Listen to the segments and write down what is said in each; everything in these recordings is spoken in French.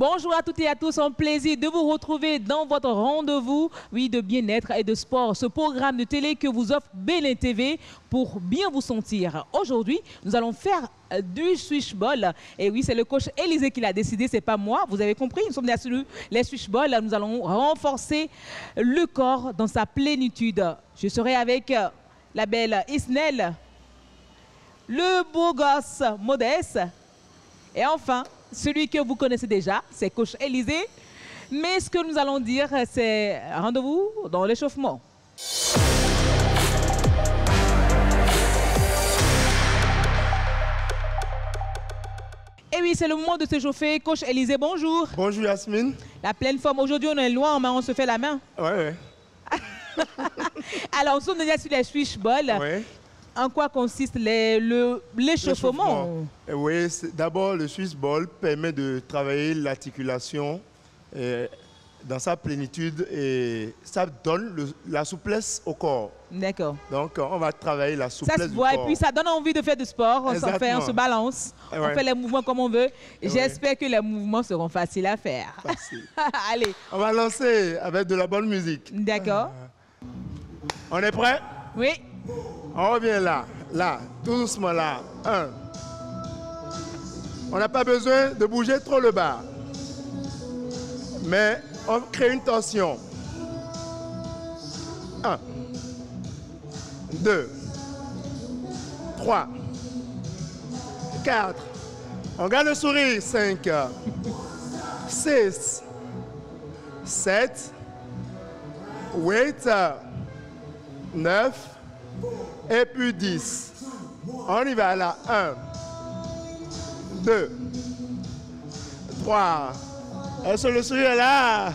Bonjour à toutes et à tous, un plaisir de vous retrouver dans votre rendez-vous, oui, de bien-être et de sport. Ce programme de télé que vous offre Bénin TV pour bien vous sentir. Aujourd'hui, nous allons faire du switchball. Et oui, c'est le coach Élisée qui l'a décidé, c'est pas moi. Vous avez compris, nous sommes sur les switchballs. Nous allons renforcer le corps dans sa plénitude. Je serai avec la belle Isnel, le beau gosse Modeste. Et enfin, celui que vous connaissez déjà, c'est coach Élisée. Mais ce que nous allons dire, c'est rendez-vous dans l'échauffement. Et oui, c'est le moment de se chauffer. Coach Élisée, bonjour. Bonjour Yasmine. La pleine forme. Aujourd'hui, on est loin, mais on se fait la main. Ouais. Alors, on se déjà sur les switchballs. Ouais. En quoi consiste l'échauffement? Oui, d'abord, le switchball permet de travailler l'articulation dans sa plénitude et ça donne la souplesse au corps. D'accord. Donc, on va travailler la souplesse ça se voit, du corps. Et puis, ça donne envie de faire du sport. On s'en fait, on se balance. Ouais. On fait les mouvements comme on veut. J'espère que les mouvements seront faciles à faire. Facile. Allez. On va lancer avec de la bonne musique. D'accord. On est prêt? Oui. On revient là, tout doucement là. 1. On n'a pas besoin de bouger trop le bas. Mais on crée une tension. 1, 2, 3, 4. On garde le sourire. 5, 6, 7, 8, 9. Et puis 10. On y va là. 1, 2, 3. Et sur le sourire là.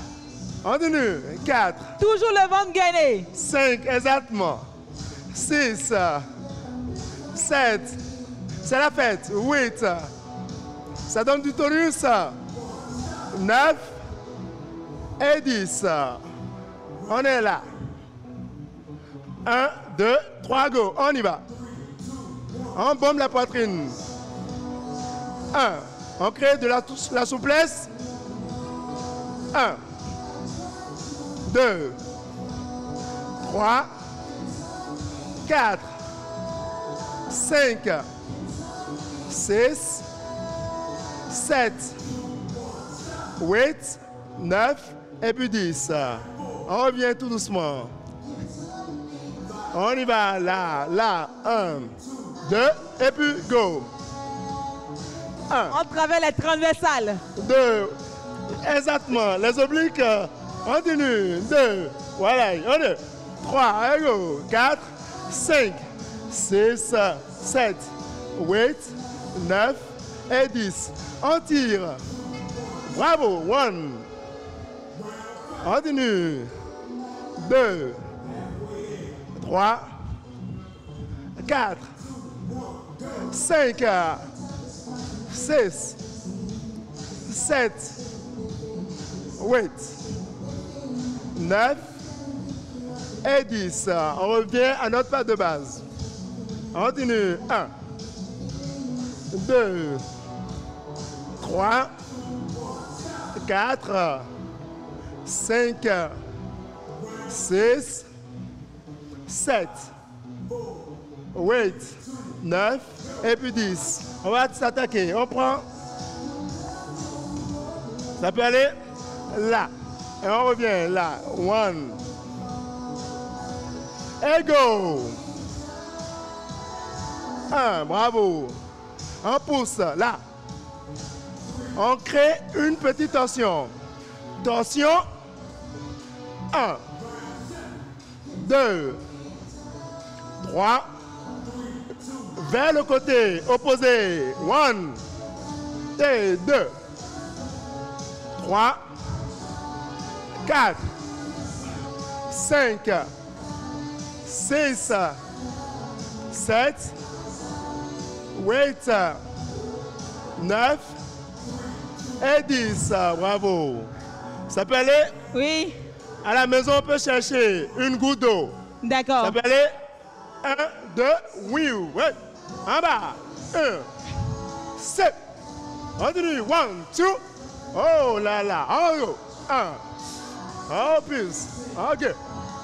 On continue. 4. Toujours le ventre gainé. 5, exactement. 6, 7. C'est la fête. 8. Ça donne du tonus. 9 et 10. On est là. 1, 2, 3, go. On y va. On bombe la poitrine. 1. On crée de la souplesse. 1, 2, 3, 4, 5, 6, 7, 8, 9 et puis 10. On revient tout doucement. On y va, là, 1, 2, et puis go. 1. On travaille les transversales. 2, exactement, les obliques, continue. 2, voilà, 1, 2, 3, go. 4, 5, 6, 7, 8, 9 et 10. On tire. Bravo, 1. Continue. 2, 3, 4, 5, 6, 7, 8, 9 et 10. On revient à notre pas de base. On continue. 1, 2, 3, 4, 5, 6, 7, 8, 9 et puis 10. On va s'attaquer. On prend. Ça peut aller là. Et on revient là. 1. Et go. 1. Bravo. On pousse là. On crée une petite tension. Tension. 1, 2, 3, vers le côté opposé. 1 et 2, 3, 4, 5, 6, 7, 8, 9 et 10. Bravo. Ça peut aller? Oui. À la maison, on peut chercher une goutte d'eau. D'accord. Ça peut aller 1, 2, oui, ouais. En bas. 1, 7. Continue. 1, 2, Oh là là. En haut. 1. En plus. OK.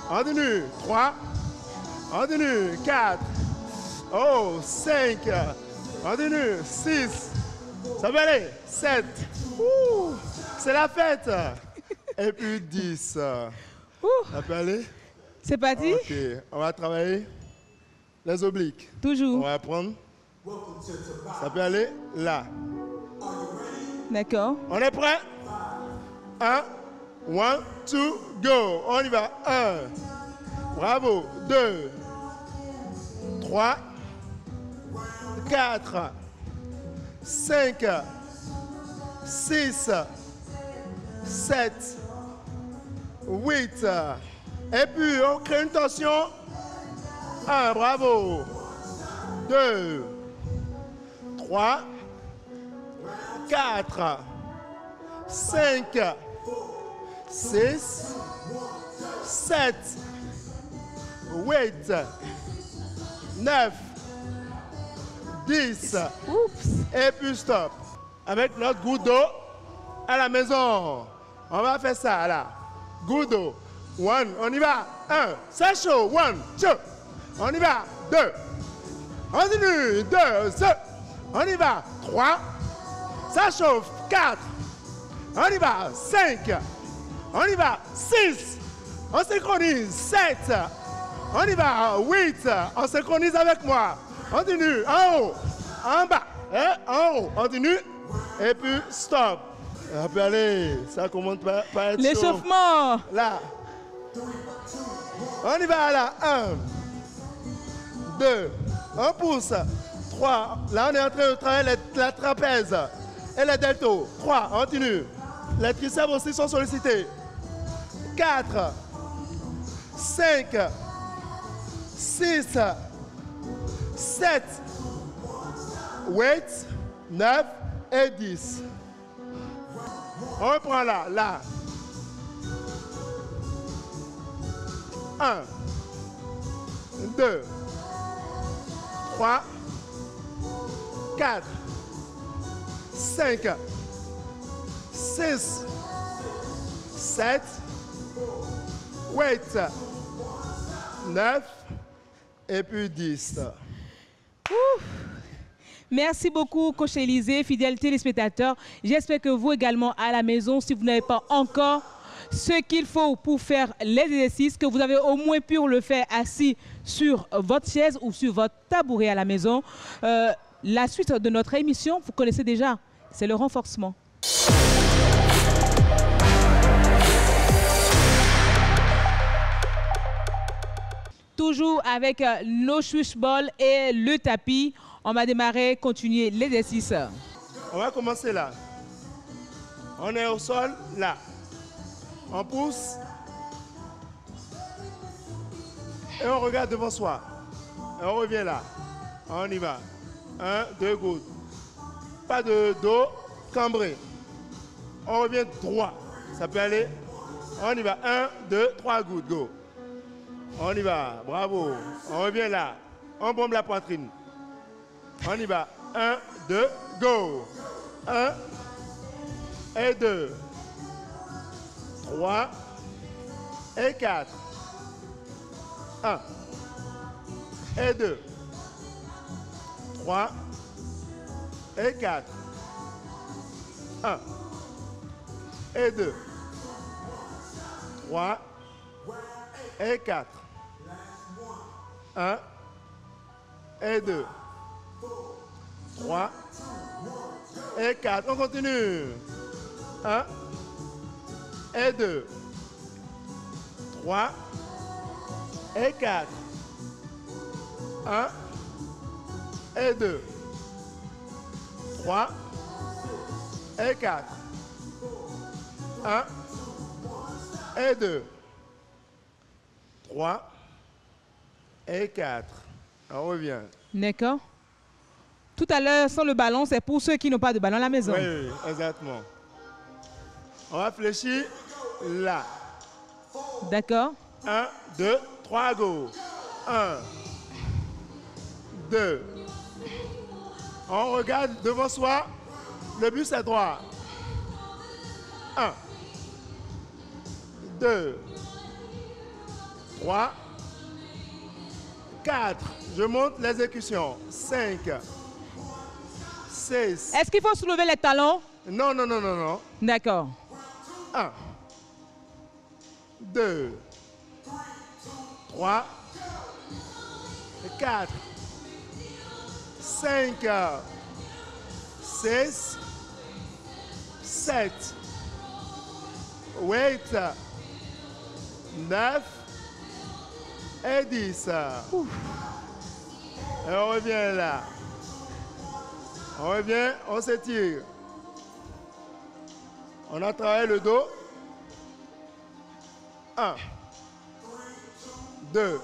Continue. 3. Continue. 4. Oh, 5. Continue. 6. Ça va aller. 7. C'est la fête. Et puis 10. Ça peut aller? C'est parti? OK. On va travailler les obliques. Toujours. On va prendre. Ça peut aller là. D'accord. On est prêt? 1, 2, go. On y va. 1. Bravo. 2. 3. 4. 5. 6. 7. 8. Et puis, on crée une tension. 1. Bravo. 2. 3. 4, 5, 6, 7, 8, 9, 10. Oups. Et puis stop. Avec notre goutte d'eau à la maison. On va faire ça là. Goutte d'eau. 1, on y va. 1, c'est chaud. 1, 2. On y va. 2. Continue. 2, on y va. 3. Ça chauffe. 4. On y va. 5. On y va. 6. On synchronise. 7. On y va. 8. On synchronise avec moi. Continue. En haut. En bas. En haut. Continue. Et puis stop. Ça peut aller. Ça commence par être chaud. L'échauffement. Là. On y va là. 1. 2. On pousse. 3. Là, on est en train de travailler la trapèze. Et les deltos. 3, on continue. Les triceps aussi sont sollicités. 4, 5, 6, 7, 8, 9 et 10. On reprend là, là. 1, 2, 3, 4, 5, 6, 7, 8, 9 et puis 10. Ouf. Merci beaucoup, Coach Élisée, fidèles téléspectateurs. J'espère que vous également à la maison, si vous n'avez pas encore ce qu'il faut pour faire les exercices, que vous avez au moins pu le faire assis sur votre chaise ou sur votre tabouret à la maison. La suite de notre émission, vous connaissez déjà, c'est le renforcement. Toujours avec nos switch balls et le tapis, on va démarrer, continuer l'exercice. On va commencer là. On est au sol, là. On pousse. Et on regarde devant soi. Et on revient là. On y va. 1, 2 gouttes. Pas de dos cambré. On revient droit. Ça peut aller. On y va. 1, 2, 3 gouttes. Go. On y va. Bravo. On revient là. On bombe la poitrine. On y va. 1, 2, go. 1 et 2. 3 et 4. 1 et 2. 3 et 4. 1 et 2. 3 et 4. 1 et 2. 3 et 4. On continue. 1 et 2. 3 et 4. 1 et 2. 3 et 4. 1 et 2. 3 et 4. On revient. D'accord. Tout à l'heure, sans le ballon, c'est pour ceux qui n'ont pas de ballon à la maison. Oui, exactement. On va fléchir là. D'accord. 1, 2, 3, go. 1, 2. On regarde devant soi. Le but, c'est droit. 1, 2, 3, 4. Je monte l'exécution. 5, 6. Est-ce qu'il faut soulever les talons? Non, non, non, non, non. D'accord. 1, 2, 3, 4, 5, 6, 7, 8, 9 et 10. Ouf. Et on revient là. On revient, on s'étire. On a travaillé le dos. 1, 2,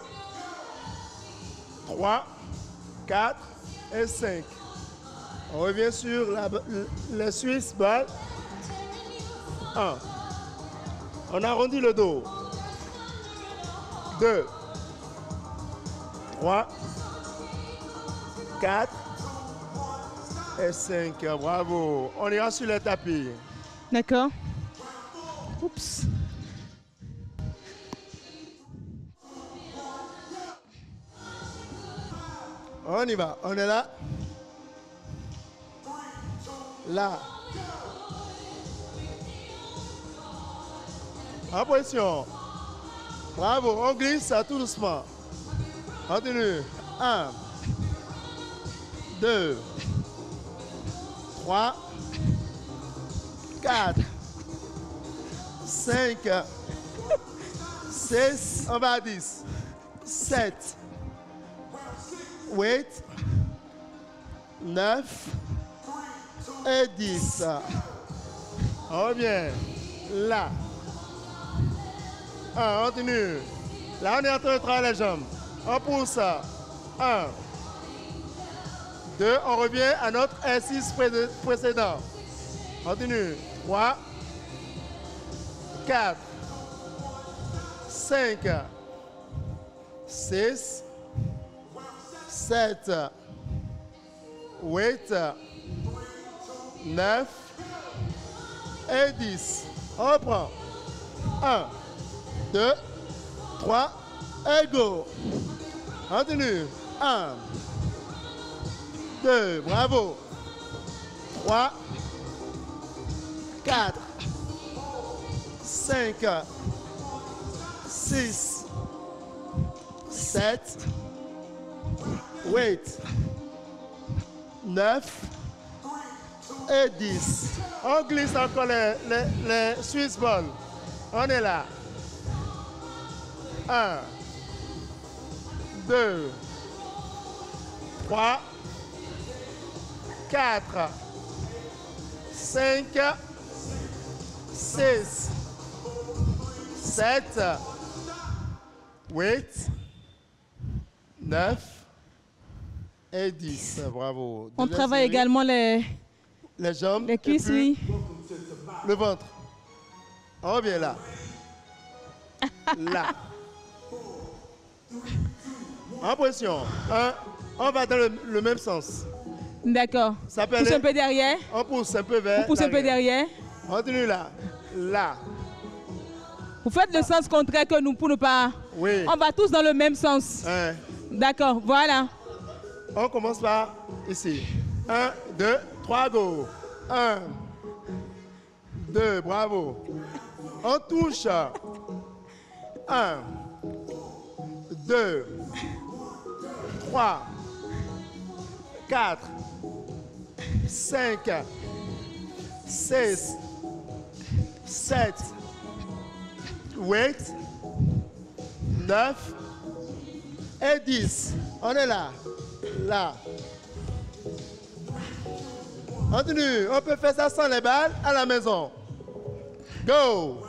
3, 4 et 5. On revient sur le Swiss ball. 1. On arrondit le dos. 2, 3, 4 et 5. Bravo. On ira sur le tapis. D'accord. Oups. On y va. On est là. Là. En position. Bravo. On glisse tout doucement. Continue. 1, 2, 3, 4, 5, 6, on va à 10, 7, 8, 9 et 10. On revient. Là. 1, on continue. Là, on est en train de travailler les jambes. On pousse. 1, 2, on revient à notre exercice précédent. Continue. 3, 4, 5, 6, 7, 8, 9 et 10. On reprend. 1, 2, 3 et go. Continue. 1, 2, bravo. 3, 4, 5, 6, 7, 8, 9 et 10. On glisse encore les Swiss balls. On est là. 1, 2, 3, 4, 5, 6, 7, 8, 9 et 10. Bravo. On travaille également les jambes, les cuisses, oui. Le ventre. On revient là. Là. En position. 1, on va dans le même sens. D'accord. Ça peut Pousse aller. un peu derrière. On pousse un peu vers. On pousse un peu derrière. Continue là. Là. Vous faites le sens contraire que nous pour ne pas. Oui. On va tous dans le même sens. Hein. D'accord, voilà. On commence par ici. 1, 2, 3, go. 1, 2, bravo. On touche. 1, 2, 3, 4, 5, 6, 7, 8, 9 et 10. On est là. Là. Continue. On peut faire ça sans les balles à la maison. Go.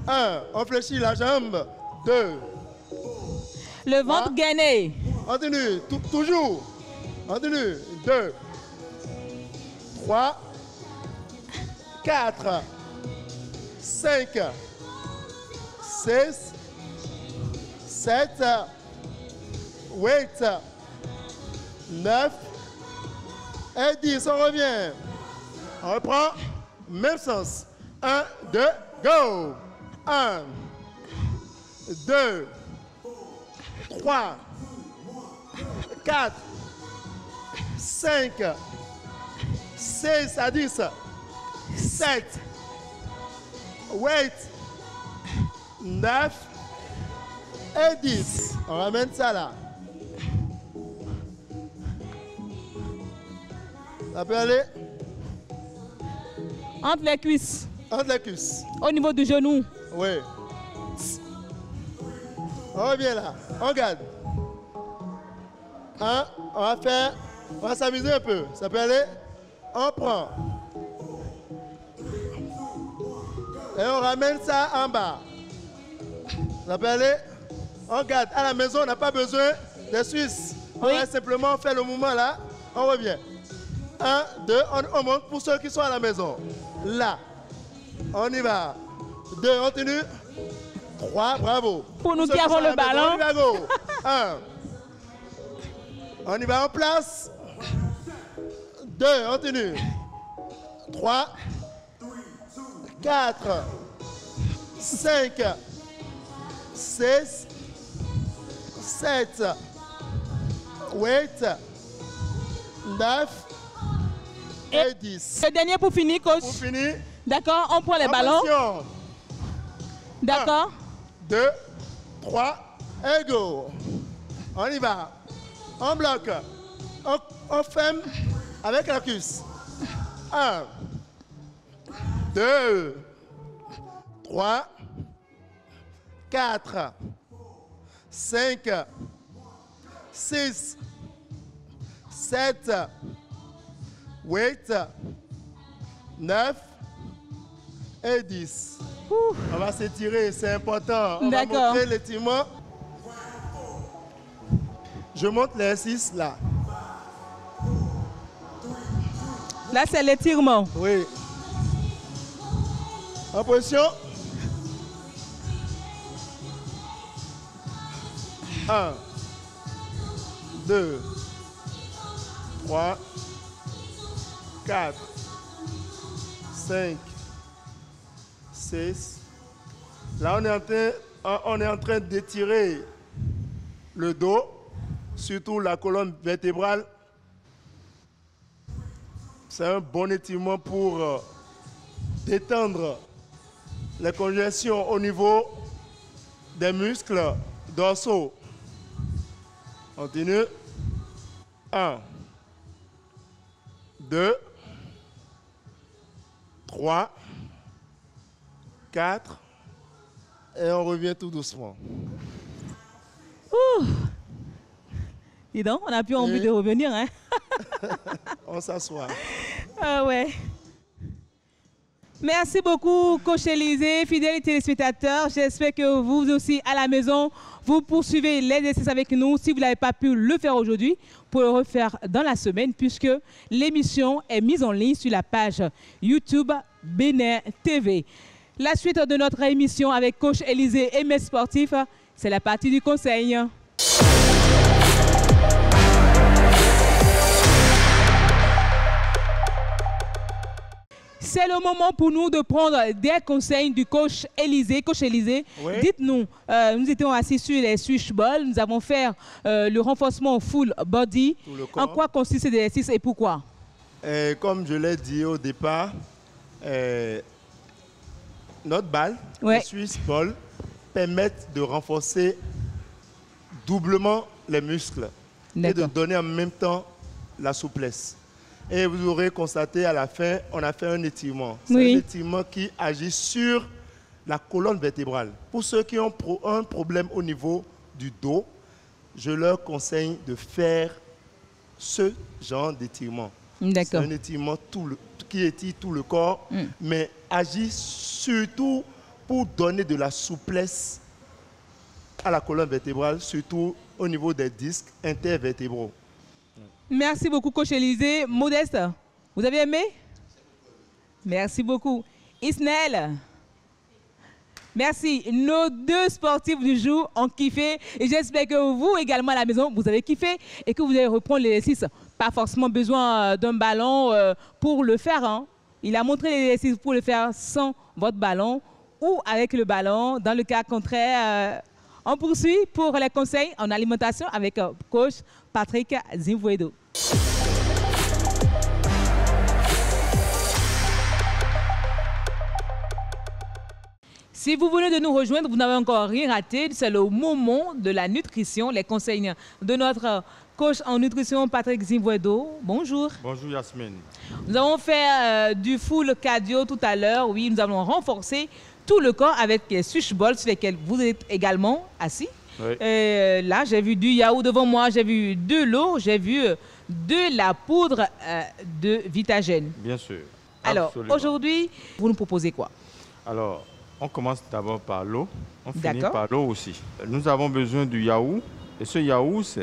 1. On fléchit la jambe. 2. Le ventre gainé. Continue. Toujours. Continue. 2. 3. 4. 5. 6. 7. 8. 9 et 10. On revient. On reprend. Même sens. 1, 2, go. 1, 2, 3, 4, 5, 6 à 10, 7, 8, 9 et 10. On ramène ça là. Ça peut aller entre les cuisses. entre les cuisses. Au niveau du genou. Oui. On revient là. On garde. Hein? On va s'amuser un peu. Ça peut aller. On prend. Et on ramène ça en bas. Ça peut aller. On garde. À la maison, on n'a pas besoin de Suisse. On va simplement faire le mouvement là. On revient. 1, 2, on monte pour ceux qui sont à la maison. Là. On y va. 2, on continue. 3, bravo. Pour nous qui avons le ballon. On y va, go. 1. On y va en place. 2, on continue. 3, 4, 5, 6, 7, 8, 9 et 10. Le dernier pour finir, coach. Pour finir. D'accord, on prend les ballons. Attention. D'accord. 2, 3, et go. On y va. On bloque. On ferme avec la cuisse. 1, 2, 3, 4, 5, 6, 7, 8, 9 et 10. On va s'étirer, c'est important. On va montrer l'étirement. Je montre les 6 là. Là, c'est l'étirement. Oui. En position. 1, 2, 3, 4, 5, 6. Là, on est en train d'étirer le dos, surtout la colonne vertébrale. C'est un bon étirement pour détendre les congestions au niveau des muscles dorsaux. Continue. 1, 2, 3, 4, et on revient tout doucement. Ouh. Dis donc, on n'a plus envie de revenir, hein? On s'assoit. Ah ouais. Merci beaucoup, coach Élisée, fidèles téléspectateurs. J'espère que vous aussi, à la maison, vous poursuivez l'exercice avec nous. Si vous n'avez pas pu le faire aujourd'hui, pour le refaire dans la semaine, puisque l'émission est mise en ligne sur la page YouTube Bénin TV. La suite de notre émission avec coach Élisée et mes sportifs, c'est la partie du conseil. C'est le moment pour nous de prendre des conseils du coach Élisée. Coach Élisée, dites-nous, nous étions assis sur les switchballs, nous avons fait le renforcement full body. En quoi consiste cet exercice et pourquoi? Comme je l'ai dit au départ, notre balle, le switchball, permettent de renforcer doublement les muscles et de donner en même temps la souplesse. Et vous aurez constaté à la fin, on a fait un étirement. C'est un étirement qui agit sur la colonne vertébrale. Pour ceux qui ont un problème au niveau du dos, je leur conseille de faire ce genre d'étirement. C'est un étirement qui étire tout le corps, mais agit surtout pour donner de la souplesse à la colonne vertébrale, surtout au niveau des disques intervertébraux. Merci beaucoup, coach Élisée. Modeste, vous avez aimé? Merci beaucoup. Ismaël, merci. Nos deux sportifs du jour ont kiffé et j'espère que vous également à la maison, vous avez kiffé et que vous allez reprendre l'exercice. Pas forcément besoin d'un ballon pour le faire, hein. Il a montré l'exercice pour le faire sans votre ballon ou avec le ballon. Dans le cas contraire, on poursuit pour les conseils en alimentation avec coach Patrick Zimvuedo. Si vous venez de nous rejoindre, vous n'avez encore rien raté. C'est le moment de la nutrition, les conseils de notre coach en nutrition Patrick Zimvuedo. Bonjour. Bonjour Yasmine. Nous avons fait du full cardio tout à l'heure. Oui, nous avons renforcé tout le corps avec les switchballs sur lesquels vous êtes également assis. Oui. Là, j'ai vu du yaourt devant moi, j'ai vu de l'eau, j'ai vu de la poudre de Vitagène. Bien sûr. Alors, aujourd'hui, vous nous proposez quoi? Alors, on commence d'abord par l'eau, on finit D'accord. par l'eau aussi. Nous avons besoin du yaourt. Et ce yaourt,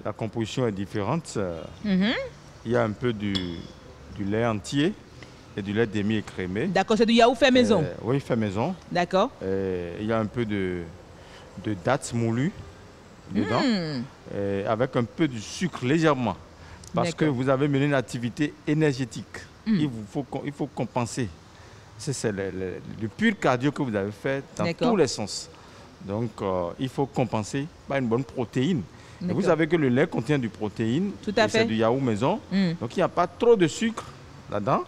la composition est différente. Il y a un peu du lait entier et du lait demi-écrémé. D'accord, c'est du yaourt fait maison. Oui, fait maison. D'accord. Il y a un peu de dattes moulues dedans, avec un peu de sucre légèrement. Parce que vous avez mené une activité énergétique. Il faut compenser. C'est le pur cardio que vous avez fait dans tous les sens. Donc, il faut compenser par une bonne protéine. Et vous savez que le lait contient du protéine. Tout à fait. C'est du yaourt maison. Donc, il n'y a pas trop de sucre là-dedans.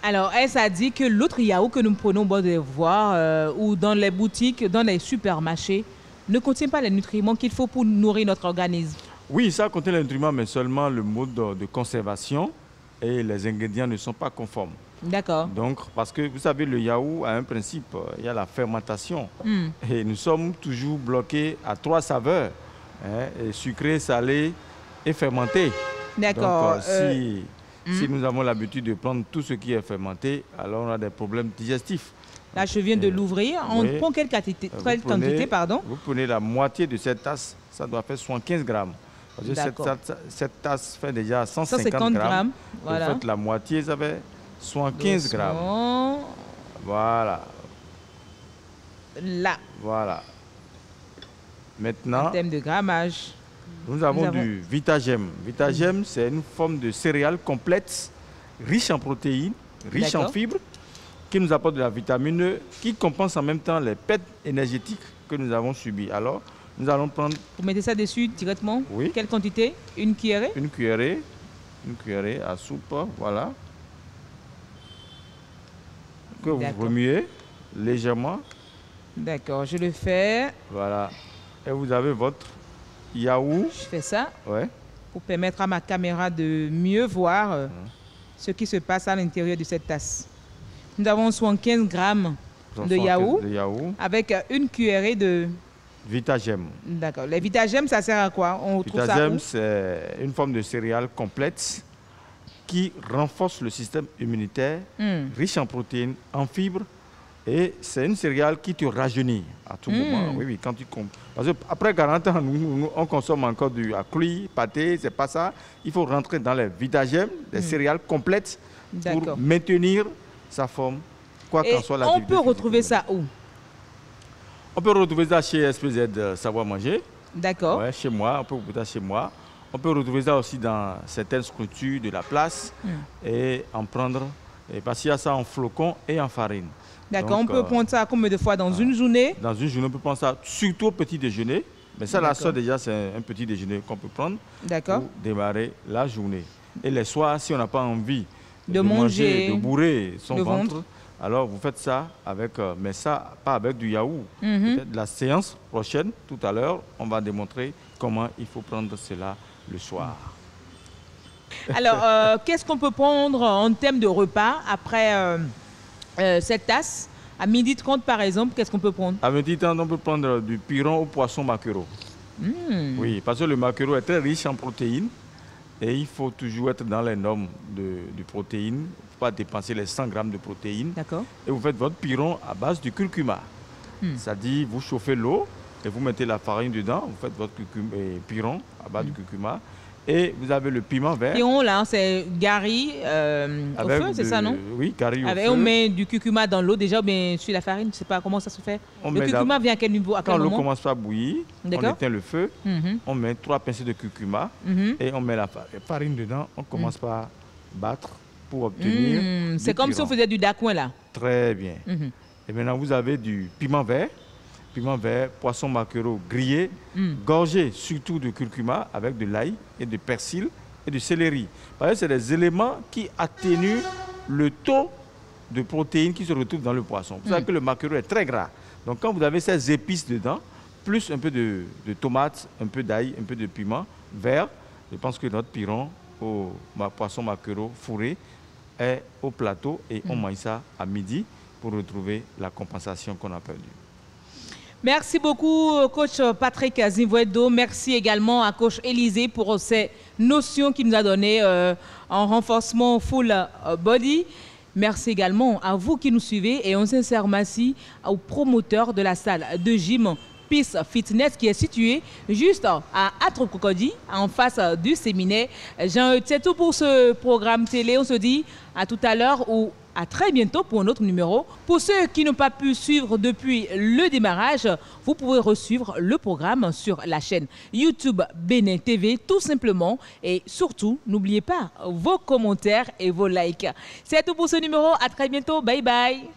Alors, elle a dit que l'autre yaourt que nous prenons au bord des voies ou dans les boutiques, dans les supermarchés, ne contient pas les nutriments qu'il faut pour nourrir notre organisme. Oui, ça contient les nutriments, mais seulement le mode de conservation et les ingrédients ne sont pas conformes. D'accord. Donc, parce que vous savez, le yaourt a un principe, il y a la fermentation. Et nous sommes toujours bloqués à 3 saveurs, et sucré, salé et fermenté. D'accord. Donc, si nous avons l'habitude de prendre tout ce qui est fermenté, alors on a des problèmes digestifs. Là, je viens de l'ouvrir. On prend quelle quantité, pardon? Vous prenez la moitié de cette tasse, ça doit faire 75 grammes. Parce que cette tasse fait déjà 150 grammes. Voilà. Vous faites la moitié, ça fait 75 grammes. Voilà. Là. Voilà. Maintenant, en termes de grammage, nous avons du Vitagem. Vitagem, c'est une forme de céréale complète, riche en protéines, riche en fibres, qui nous apporte de la vitamine E, qui compense en même temps les pertes énergétiques que nous avons subies. Alors, nous allons prendre... Vous mettez ça dessus directement? Oui. Quelle quantité? Une cuillerée? Une cuillerée à soupe, voilà. Que vous remuez légèrement. D'accord, je le fais. Voilà. Et vous avez votre yaourt. Je fais ça ouais. Pour permettre à ma caméra de mieux voir ce qui se passe à l'intérieur de cette tasse. Nous avons 75 grammes de yaourt avec une cuillerée de... Vitagem. D'accord. Les Vitagem, ça sert à quoi? Vitagem, c'est une forme de céréale complète qui renforce le système immunitaire, riche en protéines, en fibres. Et c'est une céréale qui te rajeunit à tout moment. Oui, oui, quand tu parce qu'après 40 ans, nous, on consomme encore du cuit, pâté, c'est pas ça. Il faut rentrer dans les Vitagem, des céréales complètes pour maintenir sa forme, quoi qu'en soit l'activité. On peut retrouver ça où? On peut retrouver ça chez SPZ Savoir Manger. D'accord. Ouais, chez moi, on peut retrouver ça chez moi. On peut retrouver ça aussi dans certaines structures de la place et en prendre, parce qu'il y a ça en flocons et en farine. D'accord, on peut prendre ça combien de fois dans une journée? Dans une journée, on peut prendre ça surtout au petit déjeuner. Mais ça, là, ça déjà, c'est un petit déjeuner qu'on peut prendre pour démarrer la journée. Et les soirs, si on n'a pas envie de manger, de bourrer son ventre, alors vous faites ça avec, mais ça, pas avec du yaourt. Peut-être la séance prochaine, tout à l'heure, on va démontrer comment il faut prendre cela le soir. Alors, qu'est-ce qu'on peut prendre en termes de repas après cette tasse? À 12h30, par exemple, qu'est-ce qu'on peut prendre? À 12h30, on peut prendre du piron au poisson maquereau. Oui, parce que le maquereau est très riche en protéines et il faut toujours être dans les normes de protéines. Il ne faut pas dépenser les 100 grammes de protéines. D'accord. Et vous faites votre piron à base du curcuma. C'est-à-dire, vous chauffez l'eau et vous mettez la farine dedans. Vous faites votre piron à base du curcuma. Et vous avez le piment vert. Piron, là, c'est gari au feu, c'est ça, non? Oui, gari au feu. On met du curcuma dans l'eau déjà ou bien sur la farine, je ne sais pas comment ça se fait. Le curcuma vient à quel niveau? Quand l'eau commence à bouillir, on éteint le feu, on met 3 pincées de curcuma et on met la farine dedans. On commence par battre pour obtenir. C'est comme si on faisait du dacouin là. Très bien. Et maintenant, vous avez du piment vert, poisson maquereau grillé, gorgé surtout de curcuma avec de l'ail et de persil et de céleri. Parce que c'est des éléments qui atténuent le taux de protéines qui se retrouvent dans le poisson. Vous savez que le maquereau est très gras. Donc quand vous avez ces épices dedans, plus un peu de tomates, un peu d'ail, un peu de piment vert, je pense que notre piron au poisson maquereau fourré est au plateau et on mange ça à midi pour retrouver la compensation qu'on a perdue. Merci beaucoup, coach Patrick Zimvuedo. Merci également à coach Élisée pour ces notions qu'il nous a données en renforcement full body. Merci également à vous qui nous suivez et un sincère merci aux promoteurs de la salle de gym Peace Fitness qui est située juste à Atro-Cocody, en face du séminaire. C'est tout pour ce programme télé. On se dit à tout à l'heure ou à très bientôt pour un autre numéro. Pour ceux qui n'ont pas pu suivre depuis le démarrage, vous pouvez resuivre le programme sur la chaîne YouTube Bénin TV tout simplement. Et surtout, n'oubliez pas vos commentaires et vos likes. C'est tout pour ce numéro. À très bientôt. Bye bye.